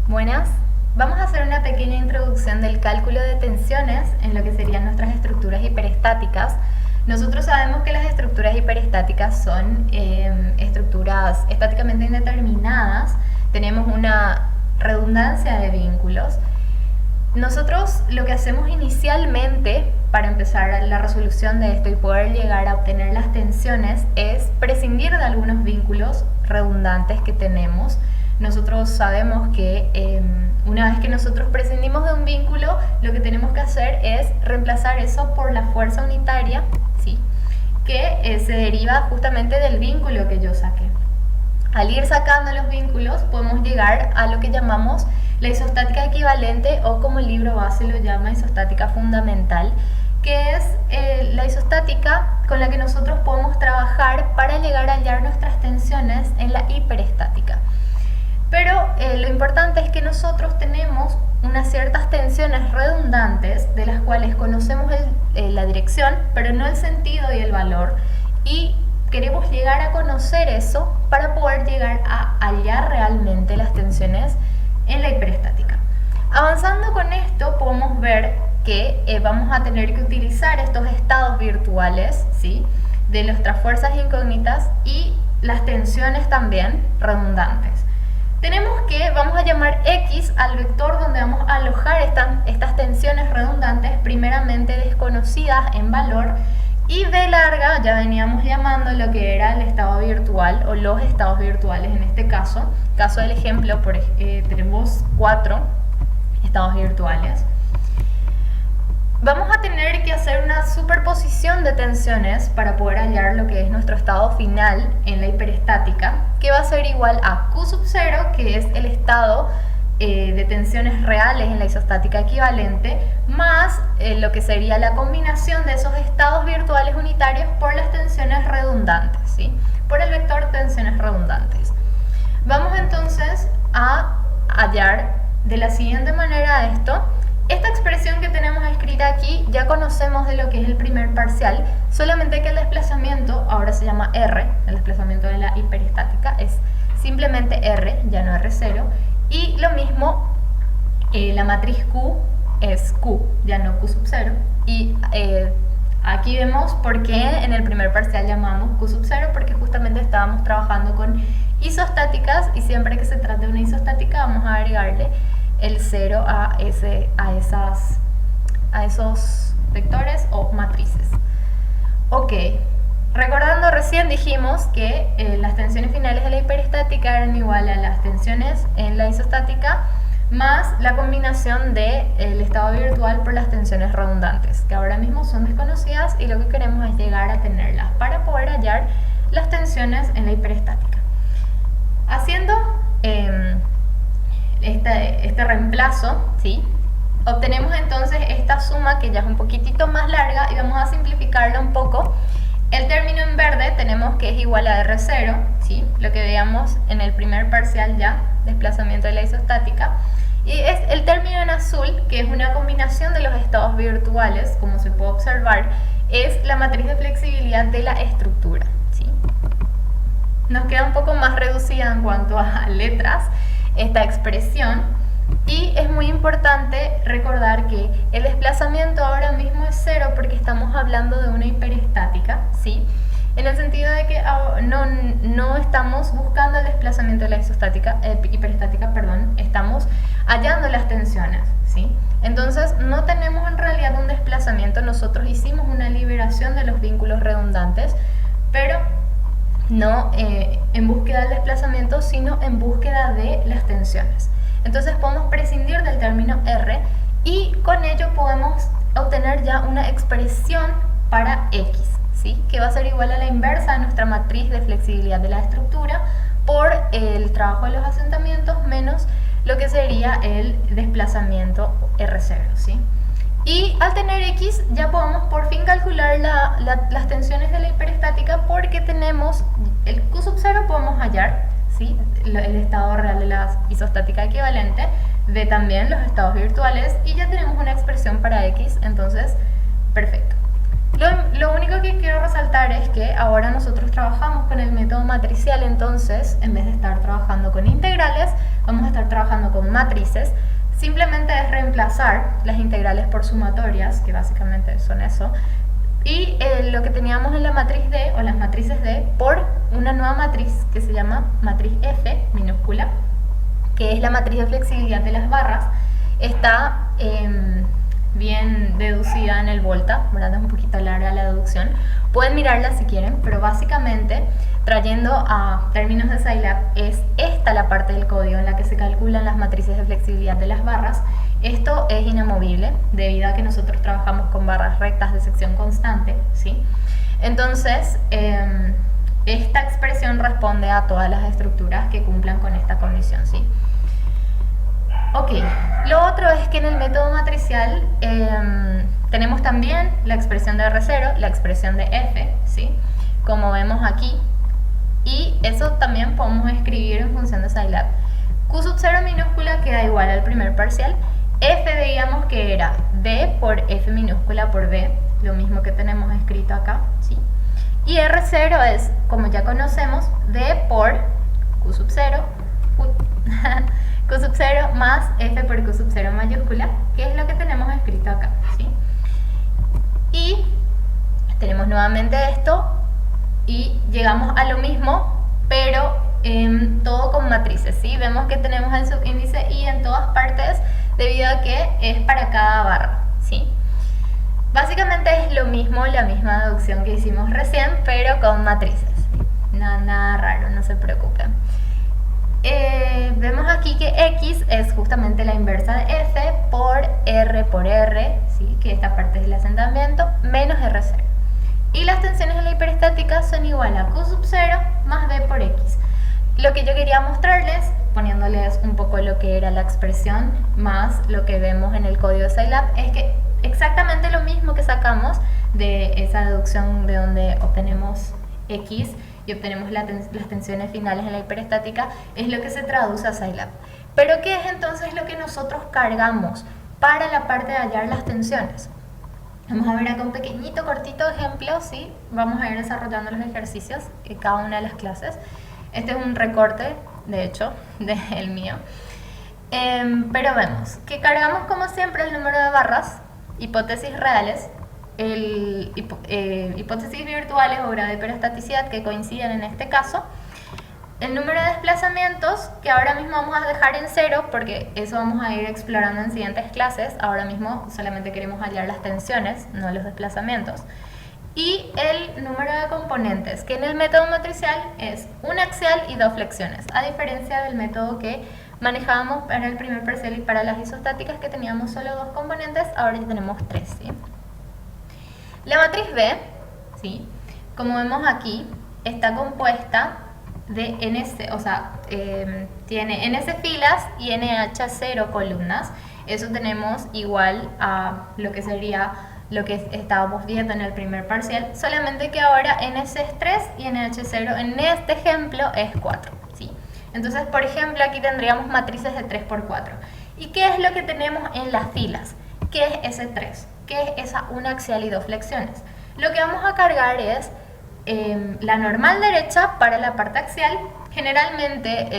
Buenas, vamos a hacer una pequeña introducción del cálculo de tensiones en lo que serían nuestras estructuras hiperestáticas. Nosotros sabemos que las estructuras hiperestáticas son estructuras estáticamente indeterminadas, tenemos una redundancia de vínculos. Nosotros lo que hacemos inicialmente para empezar la resolución de esto y poder llegar a obtener las tensiones es prescindir de algunos vínculos redundantes que tenemos. Nosotros sabemos que una vez que nosotros prescindimos de un vínculo, lo que tenemos que hacer es reemplazar eso por la fuerza unitaria, ¿sí? Que se deriva justamente del vínculo que yo saqué. Al ir sacando los vínculos podemos llegar a lo que llamamos la isostática equivalente, o como el libro base lo llama, isostática fundamental, que es la isostática con la que nosotros podemos trabajar para llegar a hallar nuestras tensiones en la hiperestática. Pero lo importante es que nosotros tenemos unas ciertas tensiones redundantes de las cuales conocemos la dirección, pero no el sentido y el valor, y queremos llegar a conocer eso para poder llegar a hallar realmente las tensiones en la hiperestática. Avanzando con esto podemos ver que vamos a tener que utilizar estos estados virtuales, ¿sí?, de nuestras fuerzas incógnitas y las tensiones también redundantes. Vamos a llamar X al vector donde vamos a alojar estas tensiones redundantes, primeramente desconocidas en valor, y B larga ya veníamos llamando lo que era el estado virtual o los estados virtuales. En este caso del ejemplo, tenemos 4 estados virtuales. Vamos a tener que hacer una superposición de tensiones para poder hallar lo que es nuestro estado final en la hiperestática, que va a ser igual a Q sub 0, que es el estado de tensiones reales en la isostática equivalente, más lo que sería la combinación de esos estados virtuales unitarios por las tensiones redundantes, ¿sí?, por el vector tensiones redundantes. Vamos entonces a hallar de la siguiente manera esto. Esta expresión que tenemos escrita aquí ya conocemos de lo que es el primer parcial, solamente que el desplazamiento ahora se llama R, el desplazamiento de la hiperestática es simplemente R, ya no R0, y lo mismo, la matriz Q es Q, ya no Q sub 0, y aquí vemos por qué en el primer parcial llamamos Q sub 0, porque justamente estábamos trabajando con isostáticas y siempre que se trate de una isostática vamos a agregarle el 0 a esos vectores o matrices. Ok, recordando, recién dijimos que las tensiones finales de la hiperestática eran igual a las tensiones en la isostática más la combinación del estado virtual por las tensiones redundantes, que ahora mismo son desconocidas, y lo que queremos es llegar a tenerlas para poder hallar las tensiones en la hiperestática. Haciendo este reemplazo, ¿sí?, obtenemos entonces esta suma que ya es un poquitito más larga, y vamos a simplificarla un poco. El término en verde tenemos que es igual a R0, ¿sí?, lo que veíamos en el primer parcial ya, desplazamiento de la isostática, y es el término en azul, que es una combinación de los estados virtuales, como se puede observar, es la matriz de flexibilidad de la estructura, ¿sí? Nos queda un poco más reducida en cuanto a letras esta expresión, y es muy importante recordar que el desplazamiento ahora mismo es 0 porque estamos hablando de una hiperestática, ¿sí?, en el sentido de que no estamos buscando el desplazamiento de la hiperestática, estamos hallando las tensiones, ¿sí? Entonces no tenemos en realidad un desplazamiento, nosotros hicimos una liberación de los vínculos redundantes, pero no en búsqueda del desplazamiento, sino en búsqueda de las tensiones. Entonces podemos prescindir del término R, y con ello podemos obtener ya una expresión para X, ¿sí?, que va a ser igual a la inversa de nuestra matriz de flexibilidad de la estructura por el trabajo de los asentamientos menos lo que sería el desplazamiento R0, ¿sí? Y al tener X ya podemos por fin calcular las tensiones de la hiperestática, porque tenemos el Q sub 0 podemos hallar, ¿sí?, el estado real de la isostática equivalente, de también los estados virtuales, y ya tenemos una expresión para X, entonces perfecto. Lo único que quiero resaltar es que ahora nosotros trabajamos con el método matricial, entonces en vez de estar trabajando con integrales, vamos a estar trabajando con matrices. Simplemente es reemplazar las integrales por sumatorias, que básicamente son eso, y lo que teníamos en la matriz D, o las matrices D, por una nueva matriz que se llama matriz F minúscula, que es la matriz de flexibilidad de las barras. Está bien deducida en el Volta, ¿verdad? Es un poquito larga la deducción. Pueden mirarla si quieren, pero básicamente, trayendo a términos de Scilab, es esta la parte del código en la que se calculan las matrices de flexibilidad de las barras. Esto es inamovible, debido a que nosotros trabajamos con barras rectas de sección constante, ¿sí? Entonces, esta expresión responde a todas las estructuras que cumplan con esta condición, ¿sí? Ok, lo otro es que en el método matricial tenemos también la expresión de R0, la expresión de F, ¿sí? Como vemos aquí, y eso también podemos escribir en función de Scilab. Q sub 0 minúscula queda igual al primer parcial. F veíamos que era D por F minúscula por B, lo mismo que tenemos escrito acá, ¿sí? Y R0 es, como ya conocemos, D por Q sub 0, Q sub 0 más F por Q sub 0 mayúscula, que es lo que tenemos escrito acá, ¿sí? Y tenemos nuevamente esto y llegamos a lo mismo, pero todo con matrices, ¿sí? Vemos que tenemos el subíndice y en todas partes, debido a que es para cada barra, ¿sí? Básicamente es lo mismo, la misma deducción que hicimos recién, pero con matrices. Nada raro, no se preocupen. Vemos aquí que X es justamente la inversa de F por R, ¿sí? Que esta parte es el asentamiento, menos R0. Y las tensiones en la hiperestática son igual a Q sub 0 más B por X. Lo que yo quería mostrarles, poniéndoles un poco lo que era la expresión más lo que vemos en el código de Scilab, es que exactamente lo mismo que sacamos de esa deducción de donde obtenemos X y obtenemos las tensiones finales en la hiperestática, es lo que se traduce a Scilab. Pero ¿qué es entonces lo que nosotros cargamos para la parte de hallar las tensiones? Vamos a ver acá un pequeñito, cortito ejemplo, ¿sí? Vamos a ir desarrollando los ejercicios en cada una de las clases. Este es un recorte, de hecho, del mío. Pero vemos que cargamos como siempre el número de barras, hipótesis reales, hipótesis virtuales o grado de hiperestaticidad que coinciden en este caso, el número de desplazamientos, que ahora mismo vamos a dejar en 0 porque eso vamos a ir explorando en siguientes clases. Ahora mismo solamente queremos hallar las tensiones, no los desplazamientos. Y el número de componentes, que en el método matricial es un axial y dos flexiones, a diferencia del método que manejábamos para el primer parcial y para las isostáticas, que teníamos solo dos componentes, ahora ya tenemos tres, ¿sí? La matriz B, ¿sí? Como vemos aquí, está compuesta de NC, o sea, tiene NC filas y NH0 columnas. Eso tenemos igual a lo que sería lo que estábamos viendo en el primer parcial, solamente que ahora NC es 3 y NH0 en este ejemplo es 4, ¿sí? Entonces, por ejemplo, aquí tendríamos matrices de 3 por 4. ¿Y qué es lo que tenemos en las filas? ¿Qué es ese 3? ¿Qué es esa una axial y dos flexiones? Lo que vamos a cargar es la normal derecha para la parte axial. Generalmente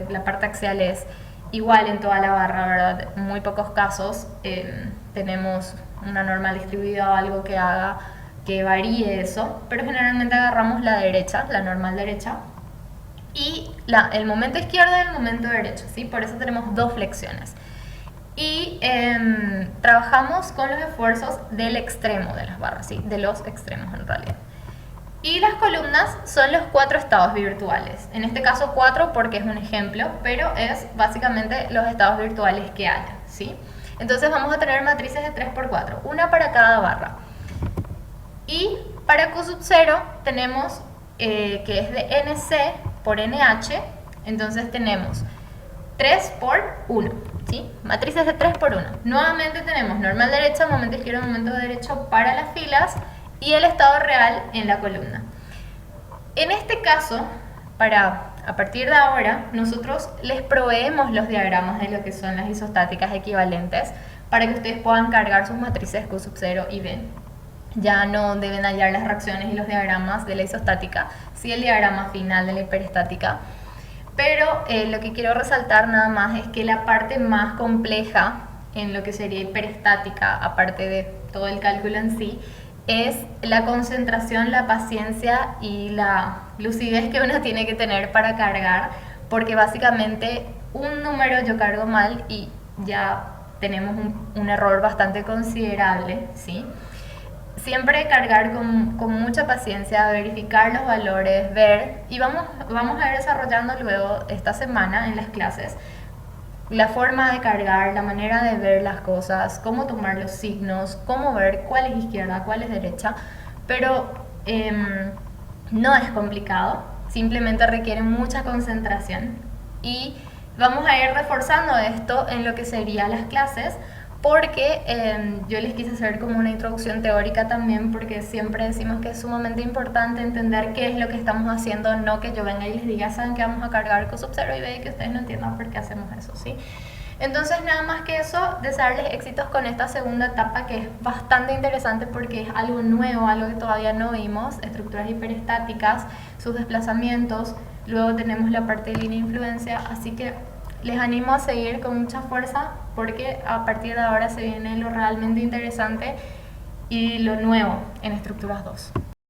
la parte axial es igual en toda la barra, ¿verdad? En muy pocos casos tenemos una normal distribuida o algo que haga que varíe eso, pero generalmente agarramos la derecha, la normal derecha, y el momento izquierdo y el momento derecho, ¿sí? Por eso tenemos dos flexiones. Y trabajamos con los esfuerzos del extremo de las barras, ¿sí? De los extremos en realidad. Y las columnas son los 4 estados virtuales. En este caso 4 porque es un ejemplo, pero es básicamente los estados virtuales que haya, ¿sí? Entonces vamos a tener matrices de 3 por 4, una para cada barra. Y para Q sub 0 tenemos que es de NC por NH, entonces tenemos 3 por 1, ¿sí? Matrices de 3 por 1. Nuevamente tenemos normal derecha, momento izquierdo, momento derecho para las filas y el estado real en la columna. En este caso, a partir de ahora, nosotros les proveemos los diagramas de lo que son las isostáticas equivalentes para que ustedes puedan cargar sus matrices Q sub 0 y B. Ya no deben hallar las reacciones y los diagramas de la isostática, sí el diagrama final de la hiperestática. Pero lo que quiero resaltar nada más es que la parte más compleja en lo que sería hiperestática, aparte de todo el cálculo en sí, es la concentración, la paciencia y la lucidez que uno tiene que tener para cargar, porque básicamente un número yo cargo mal y ya tenemos un error bastante considerable, ¿sí? Siempre cargar con mucha paciencia, verificar los valores, ver, y vamos a ir desarrollando luego esta semana en las clases la forma de cargar, la manera de ver las cosas, cómo tomar los signos, cómo ver cuál es izquierda, cuál es derecha, pero no es complicado, simplemente requiere mucha concentración y vamos a ir reforzando esto en lo que serían las clases porque yo les quise hacer como una introducción teórica también porque siempre decimos que es sumamente importante entender qué es lo que estamos haciendo, no que yo venga y les diga, saben que vamos a cargar con sub 0 y ve que ustedes no entiendan por qué hacemos eso, ¿sí? Entonces nada más que eso, desearles éxitos con esta segunda etapa que es bastante interesante porque es algo nuevo, algo que todavía no vimos, estructuras hiperestáticas, sus desplazamientos, luego tenemos la parte de línea de influencia, así que les animo a seguir con mucha fuerza porque a partir de ahora se viene lo realmente interesante y lo nuevo en estructuras 2.